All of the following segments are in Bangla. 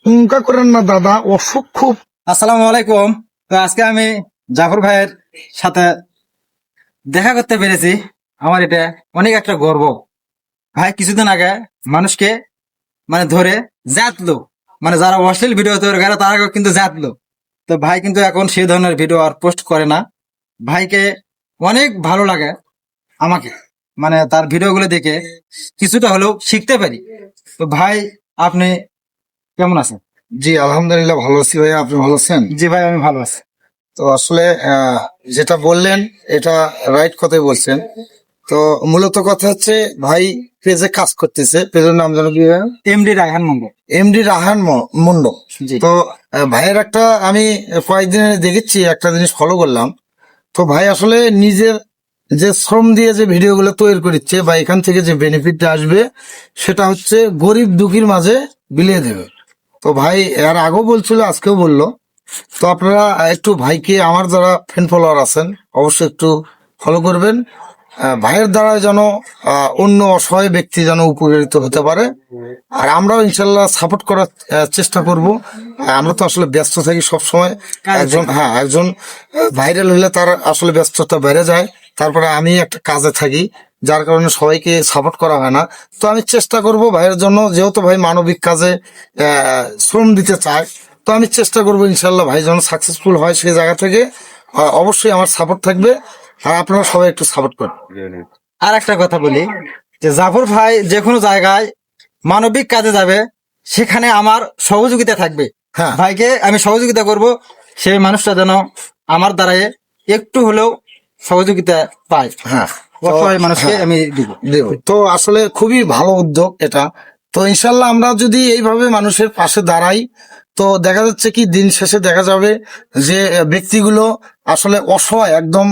হুঙ্কা করেন না দাদা, অসুখ খুব। আসসালামু আলাইকুম। তো আজকে আমি জাফর ভাইয়ের সাথে দেখা করতে পেরেছি। আমার এটা অনেক একটা গর্ব। ভাই কিছুদিন আগে মানুষকে মানে ধরে জাতলো, মানে যারা অশ্লীল ভিডিও তৈরি করে তারা কিন্তু জাতলো। তো ভাই কিন্তু এখন সেই ধরনের ভিডিও আর পোস্ট করে না। ভাইকে অনেক ভালো লাগে আমাকে, মানে তার ভিডিওগুলো দেখে কিছুটা হলেও শিখতে পারি। তো ভাই, আপনি কেমন আছেন? জি আলহামদুলিল্লাহ ভালো আছি ভাই, আপনি ভালো আছেন? জি ভাই, আমি ভালো আছি। তো আসলে যেটা বললেন এটা রাইট কথাই বলছেন। তো মূলত কথা হচ্ছে ভাই পেজে কাজ করতেছে, পেজের নাম জানো কি? এমডি রায়হান মঙ্গল। এমডি রাহান মুন্ডু। জি। তো ভাইয়ের একটা আমি কয়েকদিন দেখেছি, একটা জিনিস ফলো করলাম। তো ভাই আসলে নিজের যে শ্রম দিয়ে যে ভিডিওগুলো তৈরি করছে বা এখান থেকে যে বেনিফিটটা আসবে সেটা হচ্ছে গরিব দুঃখীর মাঝে বিলিয়ে দেবে। তো ভাই এর আগেও বলছিল, আজকেও বললো। তো আপনারা একটু ভাইকে, আমার যারা ফ্রেন্ড ফলোয়ার আছেন অবশ্যই একটু ফলো করবেন। ভাইয়ের দ্বারা যেন অন্য অসহায় ব্যক্তি যেন উপকৃত হতে পারে। আর আমরাও ইনশাল্লাহ সাপোর্ট করার চেষ্টা করব। আমরা তো আসলে ব্যস্ত থাকি সব সময়। একজন ভাইরাল হলে তার আসলে ব্যস্ততা বেড়ে যায়। তারপরে আমি একটা কাজে থাকি, যার কারণে সবাইকে সাপোর্ট করা হয় না। তো আমি চেষ্টা করব ভাইয়ের জন্য, যেহেতু ভাই মানবিক কাজে শ্রম দিতে চায়। তো আমি চেষ্টা করবো ইনশাল্লাহ ভাই যেন সাকসেসফুল হয় সেই জায়গা থেকে। অবশ্যই আমার সাপোর্ট থাকবে, আর আপনারা সবাই একটু সাপোর্ট করবেন। আর একটা কথা বলি, যে জাফর ভাই যে কোনো জায়গায় মানবিক কাজে যাবে, সেখানে আমার সহযোগিতা থাকবে। হ্যাঁ। ভাইকে আমি সহযোগিতা করব, সেই মানুষটা যেন আমার দ্বারাই একটু হলেও সহযোগিতা পায়। হ্যাঁ, অসহায় মানুষকে আমি দিব। তো আসলে খুবই ভালো উদ্যোগ এটা। তো ইনশাল্লাহ আমরা যদি এইভাবে মানুষের পাশে দাঁড়াই, তো দেখা যাচ্ছে কি দিন শেষে দেখা যাবে যে ব্যক্তিগুলো আসলে অসহায় একদম,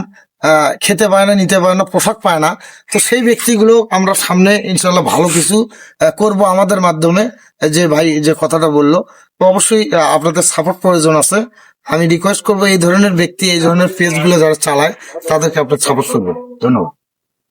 খেতে পায় না, নিতে পায় না, পোশাক পায় না। তো সেই ব্যক্তিগুলো আমরা সামনে ইনশাল্লাহ ভালো কিছু করব আমাদের মাধ্যমে। যে ভাই যে কথাটা বললো, তো অবশ্যই আপনাদের সাপোর্ট প্রয়োজন আছে। আমি রিকোয়েস্ট করবো এই ধরনের ব্যক্তি, এই ধরনের পেজ গুলো যারা চালায় তাদেরকে আপনার সাপোর্ট করবেন। ধন্যবাদ।